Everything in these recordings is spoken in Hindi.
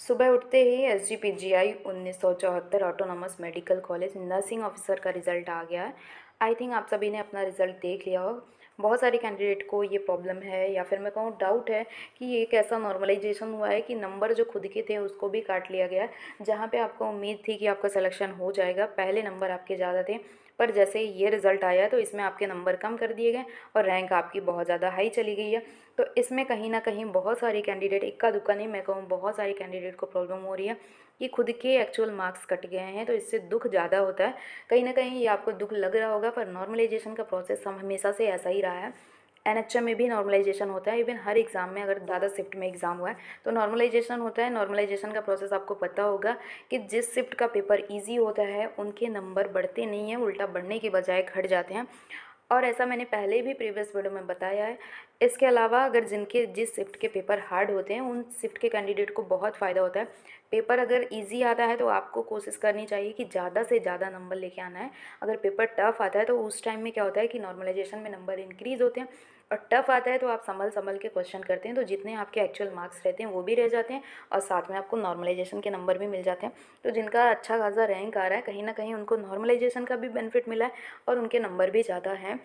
सुबह उठते ही SGPGI 1974 autonomous medical college nursing officer का रिज़ल्ट आ गया है। आई थिंक आप सभी ने अपना रिज़ल्ट देख लिया हो। बहुत सारे कैंडिडेट को ये प्रॉब्लम है या फिर मैं कहूँ डाउट है कि ये कैसा नॉर्मलाइजेशन हुआ है कि नंबर जो खुद के थे उसको भी काट लिया गया है। जहाँ पे आपको उम्मीद थी कि आपका सिलेक्शन हो जाएगा, पहले नंबर आपके ज़्यादा थे, पर जैसे ही ये रिज़ल्ट आया तो इसमें आपके नंबर कम कर दिए गए और रैंक आपकी बहुत ज़्यादा हाई चली गई है। तो इसमें कहीं ना कहीं बहुत सारे कैंडिडेट, इक्का दुक्का नहीं मैं कहूँ, बहुत सारे कैंडिडेट को प्रॉब्लम हो रही है कि खुद के एक्चुअल मार्क्स कट गए हैं, तो इससे दुख ज़्यादा होता है। कहीं ना कहीं ये आपको दुख लग रहा होगा, पर नॉर्मलाइजेशन का प्रोसेस हम हमेशा से ऐसा ही रहा है। NHM में भी नॉर्मलाइजेशन होता है। इवन हर एग्ज़ाम में अगर ज़्यादा शिफ्ट में एग्ज़ाम हुआ है तो नॉर्मलाइजेशन होता है। नॉर्मलाइजेशन का प्रोसेस आपको पता होगा कि जिस शिफ्ट का पेपर ईजी होता है उनके नंबर बढ़ते नहीं हैं, उल्टा बढ़ने के बजाय घट जाते हैं। और ऐसा मैंने पहले भी प्रीवियस वीडियो में बताया है। इसके अलावा अगर जिनके जिस शिफ्ट के पेपर हार्ड होते हैं उन शिफ्ट के कैंडिडेट को बहुत फ़ायदा होता है। पेपर अगर इजी आता है तो आपको कोशिश करनी चाहिए कि ज़्यादा से ज़्यादा नंबर लेके आना है। अगर पेपर टफ आता है तो उस टाइम में क्या होता है कि नॉर्मलाइजेशन में नंबर इंक्रीज़ होते हैं, और टफ आता है तो आप संभल संभल के क्वेश्चन करते हैं, तो जितने आपके एक्चुअल मार्क्स रहते हैं वो भी रह जाते हैं और साथ में आपको नॉर्मलाइजेशन के नंबर भी मिल जाते हैं। तो जिनका अच्छा खासा रैंक आ रहा है कहीं ना कहीं उनको नॉर्मलाइजेशन का भी बेनिफिट मिला है और उनके नंबर भी ज़्यादा हैं।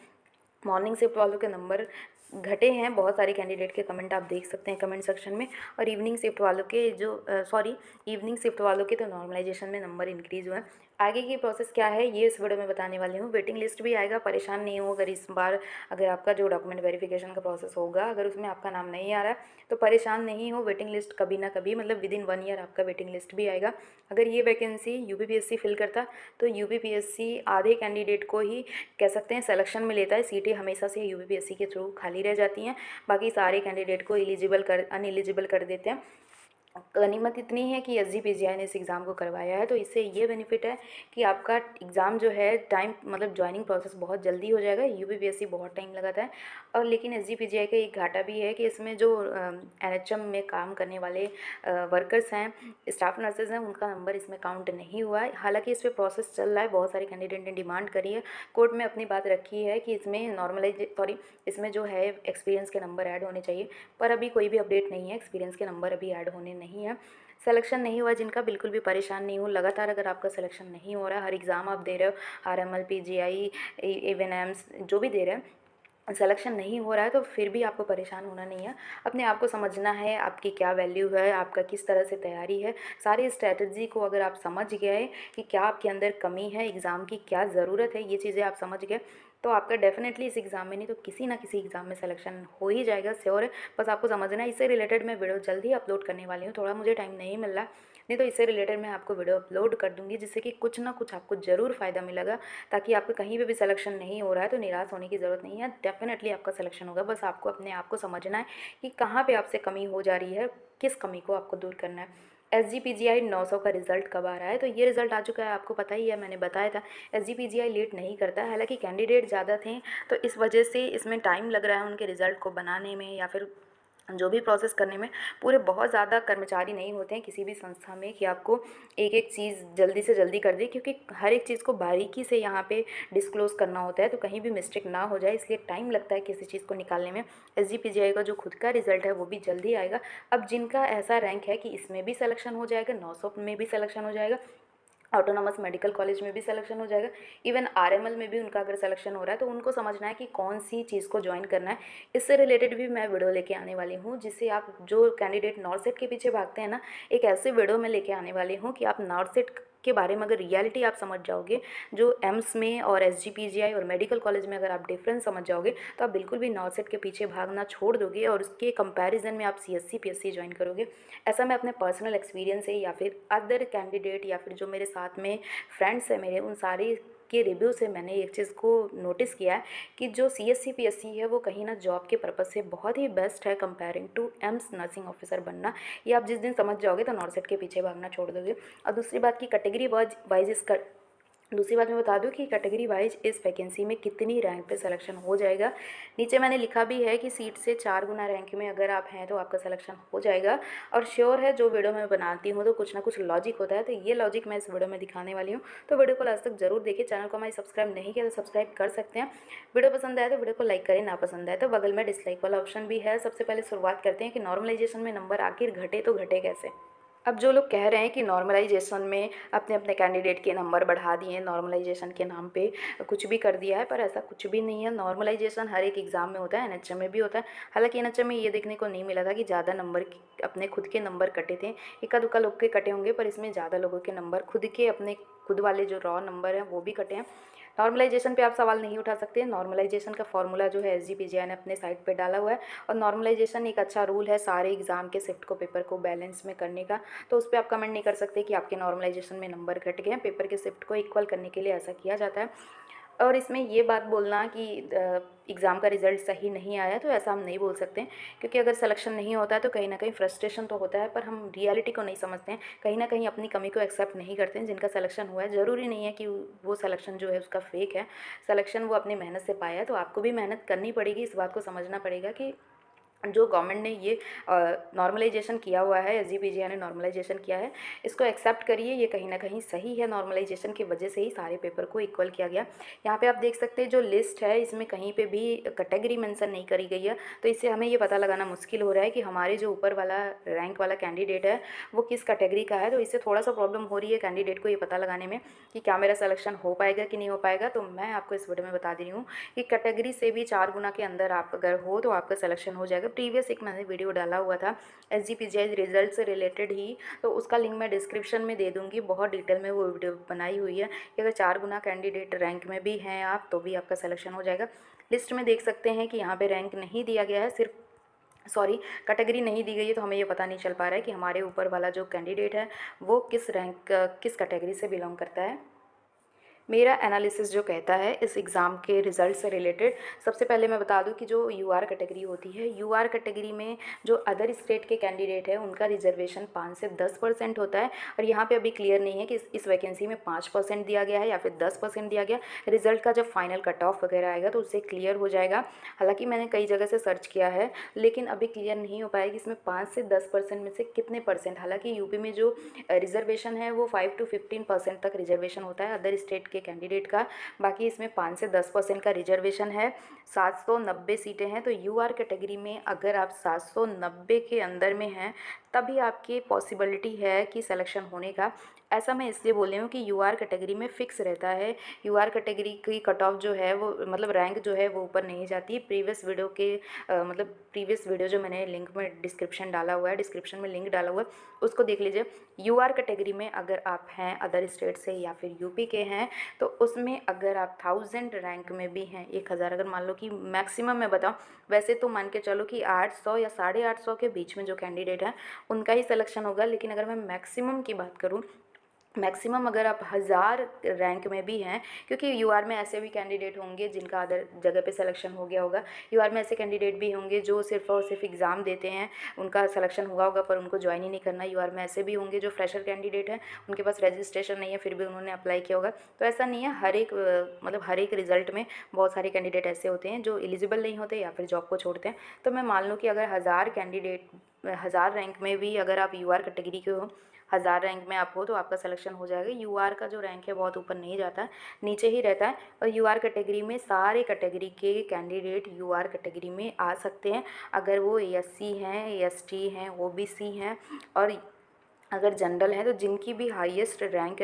मॉर्निंग शिफ्ट वालों के नंबर घटे हैं, बहुत सारे कैंडिडेट के कमेंट आप देख सकते हैं कमेंट सेक्शन में। और इवनिंग शिफ्ट वालों के इवनिंग शिफ्ट वालों के तो नॉर्मलाइजेशन में नंबर इंक्रीज़ हुआ है। आगे की प्रोसेस क्या है ये इस वीडियो में बताने वाली हूँ। वेटिंग लिस्ट भी आएगा, परेशान नहीं हो अगर इस बार अगर आपका जो डॉक्यूमेंट वेरिफिकेशन का प्रोसेस होगा अगर उसमें आपका नाम नहीं आ रहा है तो परेशान नहीं हो। वेटिंग लिस्ट कभी ना कभी मतलब विदिन 1 ईयर आपका वेटिंग लिस्ट भी आएगा। अगर ये वैकेंसी UPPSC फिल करता तो UPPSC आधे कैंडिडेट को ही कह सकते हैं सिलेक्शन में लेता है। सीटें हमेशा से UPPSC के थ्रू खाली रह जाती हैं, बाकी सारे कैंडिडेट को अनएलिजिबल कर देते हैं। गनीमत इतनी है कि SGPGI ने इस एग्ज़ाम को करवाया है, तो इससे ये बेनिफिट है कि आपका एग्ज़ाम जो है टाइम मतलब ज्वाइनिंग प्रोसेस बहुत जल्दी हो जाएगा। UPPSC बहुत टाइम लगाता है। और लेकिन SGPGI का एक घाटा भी है कि इसमें जो NHM में काम करने वाले वर्कर्स हैं, स्टाफ नर्सेज हैं, उनका नंबर इसमें काउंट नहीं हुआ है। हालांकि इस पर प्रोसेस चल रहा है, बहुत सारे कैंडिडेट ने डिमांड करी है, कोर्ट में अपनी बात रखी है कि इसमें जो है एक्सपीरियंस के नंबर ऐड होने चाहिए, पर अभी कोई भी अपडेट नहीं है, एक्सपीरियंस के नंबर अभी ऐड होने नहीं है। सिलेक्शन नहीं हुआ जिनका, बिल्कुल भी परेशान नहीं हो। लगातार अगर आपका सिलेक्शन नहीं हो रहा है, हर एग्ज़ाम आप दे रहे हो, RML PGI इवन एम्स जो भी दे रहे हैं, सिलेक्शन नहीं हो रहा है तो फिर भी आपको परेशान होना नहीं है। अपने आप को समझना है आपकी क्या वैल्यू है, आपका किस तरह से तैयारी है। सारी स्ट्रैटेजी को अगर आप समझ गए कि क्या आपके अंदर कमी है, एग्ज़ाम की क्या ज़रूरत है, ये चीज़ें आप समझ गए तो आपका डेफिनेटली इस एग्ज़ाम में नहीं तो किसी ना किसी एग्ज़ाम में सिलेक्शन हो ही जाएगा, श्योर है। बस आपको समझना है। इससे रिलेटेड मैं वीडियो जल्दी अपलोड करने वाली हूँ, थोड़ा मुझे टाइम नहीं मिल रहा, नहीं तो इससे रिलेटेड मैं आपको वीडियो अपलोड कर दूँगी जिससे कि कुछ ना कुछ आपको ज़रूर फ़ायदा मिलेगा, ताकि आपको कहीं पे भी सिलेक्शन नहीं हो रहा है तो निराश होने की ज़रूरत नहीं है। डेफिनेटली आपका सिलेक्शन होगा, बस आपको अपने आप को समझना है कि कहाँ पे आपसे कमी हो जा रही है, किस कमी को आपको दूर करना है। SGPGI 900 का रिजल्ट कब आ रहा है, तो ये रिजल्ट आ चुका है, आपको पता ही है, मैंने बताया था। SGPGI लेट नहीं करता है, हालांकि कैंडिडेट ज़्यादा थे तो इस वजह से इसमें टाइम लग रहा है उनके रिज़ल्ट को बनाने में या फिर जो भी प्रोसेस करने में। पूरे बहुत ज़्यादा कर्मचारी नहीं होते हैं किसी भी संस्था में कि आपको एक एक चीज़ जल्दी से जल्दी कर दे, क्योंकि हर एक चीज़ को बारीकी से यहाँ पे डिस्क्लोज़ करना होता है, तो कहीं भी मिस्टेक ना हो जाए, इसलिए टाइम लगता है किसी चीज़ को निकालने में। SGPGI का जो खुद का रिजल्ट है वो भी जल्दी आएगा। अब जिनका ऐसा रैंक है कि इसमें भी सिलेक्शन हो जाएगा, 900 में भी सिलेक्शन हो जाएगा, ऑटोनॉमस मेडिकल कॉलेज में भी सिलेक्शन हो जाएगा, इवन RML में भी उनका अगर सिलेक्शन हो रहा है, तो उनको समझना है कि कौन सी चीज़ को ज्वाइन करना है। इससे रिलेटेड भी मैं वीडियो लेके आने वाली हूँ, जिससे आप जो कैंडिडेट नॉर्थ के पीछे भागते हैं ना, एक ऐसे वीडियो में लेके आने वाली हूँ कि आप नॉर्थ के बारे में अगर रियलिटी आप समझ जाओगे, जो एम्स में और SGPGI और मेडिकल कॉलेज में अगर आप डिफरेंस समझ जाओगे तो आप बिल्कुल भी नॉर्थ के पीछे भागना छोड़ दोगे और उसके कंपैरिजन में आप CSC PSC ज्वाइन करोगे। ऐसा मैं अपने पर्सनल एक्सपीरियंस से या फिर अदर कैंडिडेट या फिर जो मेरे साथ में फ्रेंड्स हैं मेरे, उन सारे के रिव्यू से मैंने एक चीज़ को नोटिस किया है कि जो CSC PSC है वो कहीं ना जॉब के पर्पज़ से बहुत ही बेस्ट है comparing to AIIMS nursing officer बनना। ये आप जिस दिन समझ जाओगे तो नॉर्थ के पीछे भागना छोड़ दोगे। और दूसरी बात की कैटेगरी वाइज इसका दूसरी बात मैं बता दूं कि कैटेगरी वाइज इस वैकेंसी में कितनी रैंक पे सिलेक्शन हो जाएगा। नीचे मैंने लिखा भी है कि सीट से 4 गुना रैंक में अगर आप हैं तो आपका सिलेक्शन हो जाएगा। और श्योर है, जो वीडियो मैं बनाती हूँ तो कुछ ना कुछ लॉजिक होता है, तो ये लॉजिक मैं इस वीडियो में दिखाने वाली हूँ। तो वीडियो को लास्ट तक जरूर देखिए। चैनल को हमारे सब्सक्राइब नहीं किया तो सब्सक्राइब कर सकते हैं। वीडियो पसंद आए तो वीडियो को लाइक करें, ना पसंद आए तो बगल में डिसलाइक वाला ऑप्शन भी है। सबसे पहले शुरुआत करते हैं कि नॉर्मलाइजेशन में नंबर आखिर घटे तो घटे कैसे। अब जो लोग कह रहे हैं कि नॉर्मलाइजेशन में अपने अपने कैंडिडेट के नंबर बढ़ा दिए, नॉर्मलाइजेशन के नाम पे कुछ भी कर दिया है, पर ऐसा कुछ भी नहीं है। नॉर्मलाइजेशन हर एक एग्ज़ाम में होता है, एनएचएम में भी होता है। हालांकि एनएचएम में ये देखने को नहीं मिला था कि ज़्यादा नंबर अपने खुद के नंबर कटे थे, इक्का दुक्का लोग के कटे होंगे, पर इसमें ज़्यादा लोगों के नंबर अपने खुद वाले जो रॉ नंबर हैं वो भी कटे हैं। नॉर्मलाइजेशन पे आप सवाल नहीं उठा सकते। नॉर्मलाइजेशन का फॉर्मूला जो है एसजीपीजीआई ने अपने साइट पे डाला हुआ है, और नॉर्मलाइजेशन एक अच्छा रूल है सारे एग्ज़ाम के शिफ्ट को, पेपर को बैलेंस में करने का। तो उस पर आप कमेंट नहीं कर सकते कि आपके नॉर्मलाइजेशन में नंबर घट गए हैं। पेपर के शिफ्ट को इक्वल करने के लिए ऐसा किया जाता है। और इसमें ये बात बोलना कि एग्ज़ाम का रिज़ल्ट सही नहीं आया, तो ऐसा हम नहीं बोल सकते, क्योंकि अगर सिलेक्शन नहीं होता है तो कहीं ना कहीं फ्रस्ट्रेशन तो होता है, पर हम रियलिटी को नहीं समझते हैं, कहीं ना कहीं अपनी कमी को एक्सेप्ट नहीं करते हैं। जिनका सिलेक्शन हुआ है, ज़रूरी नहीं है कि वो सिलेक्शन जो है उसका फेक है। सिलेक्शन वो अपनी मेहनत से पाया है, तो आपको भी मेहनत करनी पड़ेगी। इस बात को समझना पड़ेगा कि जो गवर्नमेंट ने ये नॉर्मलाइजेशन किया हुआ है, एसजीपीजीआई ने नॉर्मलाइजेशन किया है, इसको एक्सेप्ट करिए। ये कहीं ना कहीं सही है। नॉर्मलाइजेशन की वजह से ही सारे पेपर को इक्वल किया गया। यहाँ पे आप देख सकते हैं जो लिस्ट है, इसमें कहीं पे भी कैटेगरी मेंशन नहीं करी गई है, तो इससे हमें ये पता लगाना मुश्किल हो रहा है कि हमारे जो ऊपर वाला रैंक वाला कैंडिडेट है वो किस कैटेगरी का है। तो इससे थोड़ा सा प्रॉब्लम हो रही है कैंडिडेट को ये पता लगाने में कि क्या मेरा सिलेक्शन हो पाएगा कि नहीं हो पाएगा। तो मैं आपको इस वीडियो में बता दे रही हूँ कि कैटेगरी से भी 4 गुना के अंदर आप अगर हो तो आपका सिलेक्शन हो जाएगा। प्रीवियस एक मैंने वीडियो डाला हुआ था एसजीपीजीआई रिजल्ट से रिलेटेड ही, तो उसका लिंक मैं डिस्क्रिप्शन में दे दूँगी। बहुत डिटेल में वो वीडियो बनाई हुई है कि अगर 4 गुना कैंडिडेट रैंक में भी हैं आप, तो भी आपका सिलेक्शन हो जाएगा। लिस्ट में देख सकते हैं कि यहाँ पे रैंक नहीं दिया गया है, कैटेगरी नहीं दी गई है, तो हमें ये पता नहीं चल पा रहा है कि हमारे ऊपर वाला जो कैंडिडेट है वो किस कैटेगरी से बिलोंग करता है। मेरा एनालिसिस जो कहता है इस एग्ज़ाम के रिज़ल्ट से रिलेटेड, सबसे पहले मैं बता दूं कि जो यूआर कैटेगरी होती है, यूआर कैटेगरी में जो अदर स्टेट के कैंडिडेट है उनका रिजर्वेशन 5 से 10% होता है। और यहाँ पे अभी क्लियर नहीं है कि इस वैकेंसी में 5% दिया गया है या फिर 10% दिया गया। रिजल्ट का जब फाइनल कट ऑफ वगैरह आएगा तो उससे क्लियर हो जाएगा। हालाँकि मैंने कई जगह से सर्च किया है, लेकिन अभी क्लियर नहीं हो पाया कि इसमें 5 से 10% में से कितने परसेंट। हालाँकि यूपी में जो रिजर्वेशन है वो 5 to 15% तक रिजर्वेशन होता है अदर स्टेट के कैंडिडेट का। बाकी इसमें 5 से 10% का रिजर्वेशन है। 790 सीटें हैं, तो यूआर कैटेगरी में अगर आप 790 के अंदर में हैं तभी आपकी पॉसिबिलिटी है कि सिलेक्शन होने का। ऐसा मैं इसलिए बोल रही हूँ कि यूआर कैटेगरी में फ़िक्स रहता है। यूआर कैटेगरी की कट ऑफ जो है वो मतलब रैंक जो है वो ऊपर नहीं जाती। प्रीवियस वीडियो जो मैंने लिंक में डिस्क्रिप्शन में लिंक डाला हुआ है, उसको देख लीजिए। यूआर कैटेगरी में अगर आप हैं अदर स्टेट से या फिर यूपी के हैं, तो उसमें अगर आप 1000 रैंक में भी हैं, 1000 अगर मान लो कि मैक्सिमम मैं बताऊं, वैसे तो मान के चलो कि 800 या 850 के बीच में जो कैंडिडेट हैं उनका ही सिलेक्शन होगा। लेकिन अगर मैं मैक्सिमम की बात करूं, मैक्सिमम अगर आप 1000 रैंक में भी हैं, क्योंकि यूआर में ऐसे भी कैंडिडेट होंगे जिनका अदर जगह पे सिलेक्शन हो गया होगा। यूआर में ऐसे कैंडिडेट भी होंगे जो सिर्फ और सिर्फ एग्ज़ाम देते हैं, उनका सिलेक्शन हुआ होगा पर उनको ज्वाइन ही नहीं करना। यूआर में ऐसे भी होंगे जो फ्रेशर कैंडिडेट हैं, उनके पास रजिस्ट्रेशन नहीं है फिर भी उन्होंने अप्लाई किया होगा। तो ऐसा नहीं है, हर एक रिजल्ट में बहुत सारे कैंडिडेट ऐसे होते हैं जो एलिजिबल नहीं होते या फिर जॉब को छोड़ते हैं। तो मैं मान लूँ कि अगर 1000 रैंक में भी अगर आप यूआर कैटेगरी के हो, 1000 रैंक में आप हो, तो आपका सिलेक्शन हो जाएगा। यूआर का जो रैंक है बहुत ऊपर नहीं जाता है, नीचे ही रहता है। और यूआर कैटेगरी में सारे कैटेगरी के कैंडिडेट यूआर कैटेगरी में आ सकते हैं, अगर वो एससी हैं, एसटी हैं, ओबीसी हैं और अगर जनरल है। तो जिनकी भी हाईएस्ट रैंक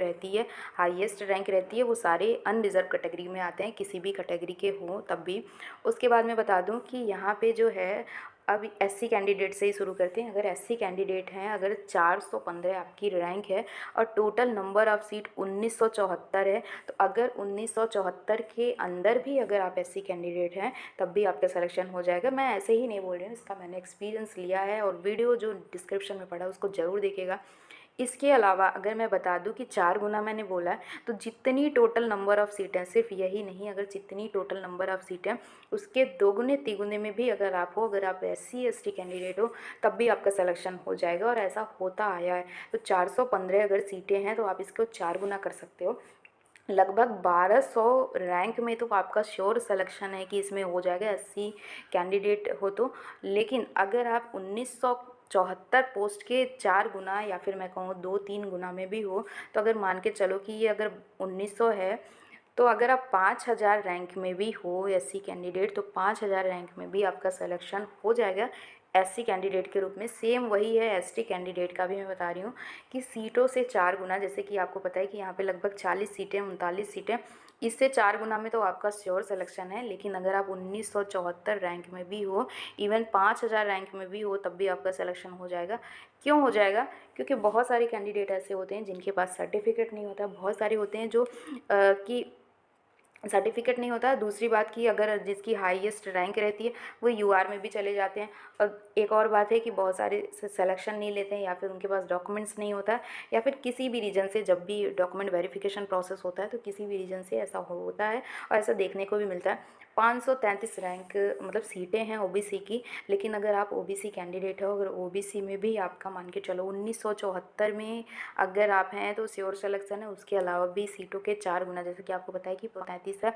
रहती है वो सारे अनरिजर्व कैटेगरी में आते हैं, किसी भी कैटेगरी के हों तब भी। उसके बाद मैं बता दूं कि यहाँ पे जो है, अब एससी कैंडिडेट से ही शुरू करते हैं। अगर एससी कैंडिडेट हैं, अगर 415 आपकी रैंक है और टोटल नंबर ऑफ़ सीट 1974 है, तो अगर 1974 के अंदर भी अगर आप एससी कैंडिडेट हैं तब भी आपका सिलेक्शन हो जाएगा। मैं ऐसे ही नहीं बोल रही हूँ, इसका मैंने एक्सपीरियंस लिया है, और वीडियो जो डिस्क्रिप्शन में पड़ा उसको ज़रूर देखिएगा। इसके अलावा अगर मैं बता दूं कि 4 गुना मैंने बोला है, तो जितनी टोटल नंबर ऑफ़ सीटें, सिर्फ यही नहीं, अगर जितनी टोटल नंबर ऑफ़ सीटें उसके 2 गुने 3 गुने में भी अगर आप हो, अगर आप एससी एसटी कैंडिडेट हो, तब भी आपका सिलेक्शन हो जाएगा। और ऐसा होता आया है। तो 415 अगर सीटें हैं तो आप इसको 4 गुना कर सकते हो। लगभग 1200 रैंक में तो आपका श्योर सिलेक्शन है कि इसमें हो जाएगा, एससी कैंडिडेट हो तो। लेकिन अगर आप 1974 पोस्ट के 4 गुना या फिर मैं कहूँ 2-3 गुना में भी हो, तो अगर मान के चलो कि ये अगर 1900 है, तो अगर आप 5000 रैंक में भी हो एससी कैंडिडेट, तो 5000 रैंक में भी आपका सिलेक्शन हो जाएगा। एससी कैंडिडेट के रूप में। सेम वही है एसटी कैंडिडेट का भी मैं बता रही हूँ कि सीटों से 4 गुना, जैसे कि आपको पता है कि यहाँ पे लगभग 40 सीटें 39 सीटें, इससे 4 गुना में तो आपका श्योर सिलेक्शन है। लेकिन अगर आप 1974 रैंक में भी हो, इवन 5000 रैंक में भी हो, तब भी आपका सिलेक्शन हो जाएगा। क्यों हो जाएगा? क्योंकि बहुत सारे कैंडिडेट ऐसे होते हैं जिनके पास सर्टिफिकेट नहीं होता, बहुत सारे होते हैं जो कि सर्टिफिकेट नहीं होता। दूसरी बात कि अगर जिसकी हाईएस्ट रैंक रहती है वो यूआर में भी चले जाते हैं। और एक और बात है कि बहुत सारे सिलेक्शन नहीं लेते हैं, या फिर उनके पास डॉक्यूमेंट्स नहीं होता है, या फिर किसी भी रीज़न से जब भी डॉक्यूमेंट वेरिफिकेशन प्रोसेस होता है तो किसी भी रीज़न से ऐसा होता है, और ऐसा देखने को भी मिलता है। 533 रैंक मतलब सीटें हैं ओबीसी की, लेकिन अगर आप ओबीसी कैंडिडेट हो, अगर ओबीसी में भी आपका मान के चलो 1974 में अगर आप हैं तो श्योर सिलेक्शन है। उसके अलावा भी सीटों के 4 गुना, जैसे कि आपको पता है कि 35 है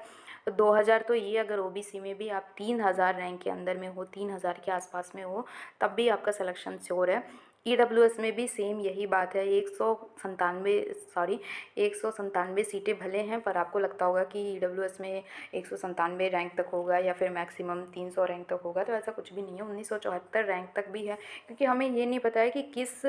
तो 2000, तो ये अगर ओबीसी में भी आप 3000 रैंक के अंदर में हो, 3000 के आसपास में हो, तब भी आपका सिलेक्शन श्योर है। ईडब्ल्यूएस में भी सेम यही बात है। 197 सीटें भले हैं, पर आपको लगता होगा कि ईडब्ल्यूएस में 197 रैंक तक होगा या फिर मैक्सिमम 300 रैंक तक होगा, तो ऐसा कुछ भी नहीं है। 1974 रैंक तक भी है, क्योंकि हमें ये नहीं पता है कि किस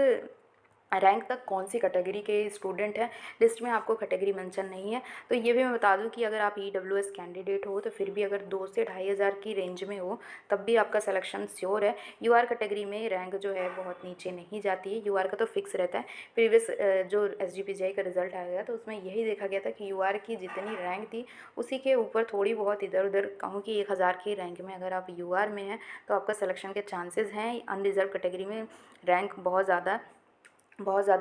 रैंक तक कौन सी कैटेगरी के स्टूडेंट हैं। लिस्ट में आपको कैटेगरी मेंशन नहीं है। तो ये भी मैं बता दूं कि अगर आप ईडब्ल्यूएस कैंडिडेट हो तो फिर भी अगर 2 से 2500 की रेंज में हो तब भी आपका सिलेक्शन श्योर है। यूआर कैटेगरी में रैंक जो है बहुत नीचे नहीं जाती है, यूआर का तो फिक्स रहता है। प्रीवियस जो एसजीपीजीआई का रिजल्ट आया गया तो उसमें यही देखा गया था कि यूआर की जितनी रैंक थी उसी के ऊपर थोड़ी बहुत इधर उधर, कहूँ कि 1000 की रैंक में अगर आप यूआर में हैं तो आपका सिलेक्शन के चांसेस हैं। अनरिजर्व कैटेगरी में रैंक बहुत ज़्यादा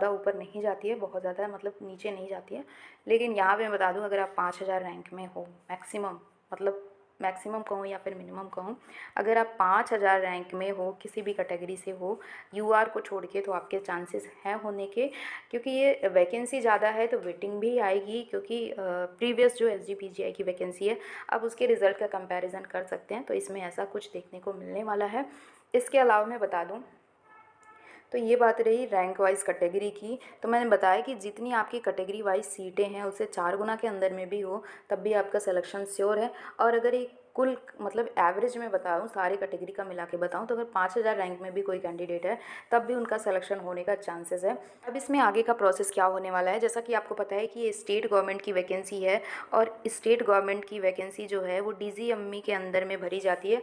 ऊपर नहीं जाती है, बहुत ज़्यादा मतलब नीचे नहीं जाती है। लेकिन यहाँ पे मैं बता दूँ, अगर आप 5000 रैंक में हो मैक्सिमम, मतलब मैक्सिमम कहूँ या फिर मिनिमम कहूँ, अगर आप 5000 रैंक में हो, किसी भी कैटेगरी से हो, यूआर को छोड़ के, तो आपके चांसेस हैं होने के। क्योंकि ये वैकेंसी ज़्यादा है तो वेटिंग भी आएगी, क्योंकि प्रीवियस जो एसजीपीजीआई की वैकेंसी है आप उसके रिज़ल्ट का कंपैरिजन कर सकते हैं, तो इसमें ऐसा कुछ देखने को मिलने वाला है। इसके अलावा मैं बता दूँ, तो ये बात रही रैंक वाइज कैटेगरी की। तो मैंने बताया कि जितनी आपकी कैटेगरी वाइज सीटें हैं उससे 4 गुना के अंदर में भी हो तब भी आपका सिलेक्शन श्योर है। और अगर एक कुल मतलब एवरेज में बताऊँ, सारी कैटेगरी का मिला के बताऊँ, तो अगर 5000 रैंक में भी कोई कैंडिडेट है तब भी उनका सिलेक्शन होने का चांसेस है। अब इसमें आगे का प्रोसेस क्या होने वाला है, जैसा कि आपको पता है कि ये स्टेट गवर्नमेंट की वैकेंसी है, और स्टेट गवर्नमेंट की वैकेंसी जो है वो डीजीएमई के अंदर में भरी जाती है।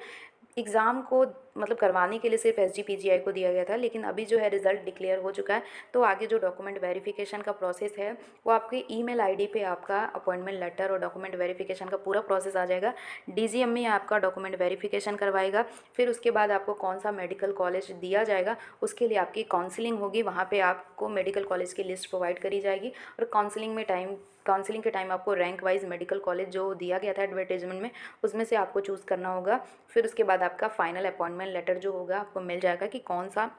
एग्ज़ाम को मतलब करवाने के लिए सिर्फ एसजीपीजीआई को दिया गया था, लेकिन अभी जो है रिज़ल्ट डिक्लेयर हो चुका है, तो आगे जो डॉक्यूमेंट वेरिफिकेशन का प्रोसेस है वो आपके ईमेल आईडी पे आपका अपॉइंटमेंट लेटर और डॉक्यूमेंट वेरिफिकेशन का पूरा प्रोसेस आ जाएगा। डीजीएमई आपका डॉक्यूमेंट वेरिफिकेशन करवाएगा, फिर उसके बाद आपको कौन सा मेडिकल कॉलेज दिया जाएगा उसके लिए आपकी काउंसलिंग होगी। वहाँ पर आपको मेडिकल कॉलेज की लिस्ट प्रोवाइड करी जाएगी, और काउंसलिंग के टाइम आपको रैंक वाइज मेडिकल कॉलेज जो दिया गया था एडवर्टाइजमेंट में उसमें से आपको चूज़ करना होगा। फिर उसके बाद आपका फाइनल अपॉइंटमेंट लेटर जो होगा आपको मिल जाएगा कि कौन सा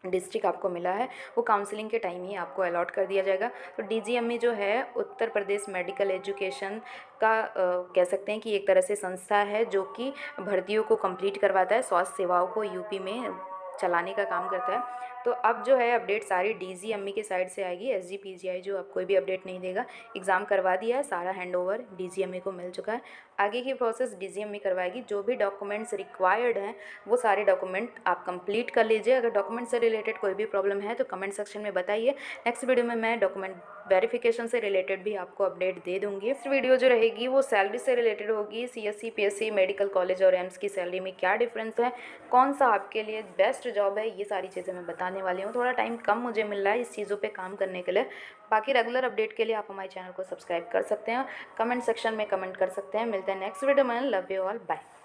डिस्ट्रिक्ट आपको मिला है, वो काउंसलिंग के टाइम ही आपको अलॉट कर दिया जाएगा। तो डीजीएमई जो है उत्तर प्रदेश मेडिकल एजुकेशन का कह सकते हैं कि एक तरह से संस्था है जो कि भर्तियों को कंप्लीट करवाता है, स्वास्थ्य सेवाओं को यूपी में चलाने का काम करता है। तो अब जो है अपडेट सारी डीजीएमई के साइड से आएगी। एसजीपीजीआई जो अब कोई भी अपडेट नहीं देगा, एग्ज़ाम करवा दिया है, सारा हैंडओवर डीजीएमई को मिल चुका है। आगे की प्रोसेस डीजीएमई करवाएगी। जो भी डॉक्यूमेंट्स रिक्वायर्ड हैं वो सारे डॉक्यूमेंट आप कंप्लीट कर लीजिए। अगर डॉक्यूमेंट से रिलेटेड कोई भी प्रॉब्लम है तो कमेंट सेक्शन में बताइए। नेक्स्ट वीडियो में मैं डॉक्यूमेंट वेरिफिकेशन से रिलेटेड भी आपको अपडेट दे दूंगी। इस वीडियो जो रहेगी वो सैलरी से रिलेटेड होगी। सीएससी पीएससी मेडिकल कॉलेज और एम्स की सैलरी में क्या डिफरेंस है, कौन सा आपके लिए बेस्ट जॉब है, ये सारी चीज़ें मैं बताने वाली हूँ। थोड़ा टाइम कम मुझे मिल रहा है इस चीज़ों पे काम करने के लिए। बाकी रेगुलर अपडेट के लिए आप हमारे चैनल को सब्सक्राइब कर सकते हैं, कमेंट सेक्शन में कमेंट कर सकते हैं। मिलते हैं नेक्स्ट वीडियो में। Love you all, bye.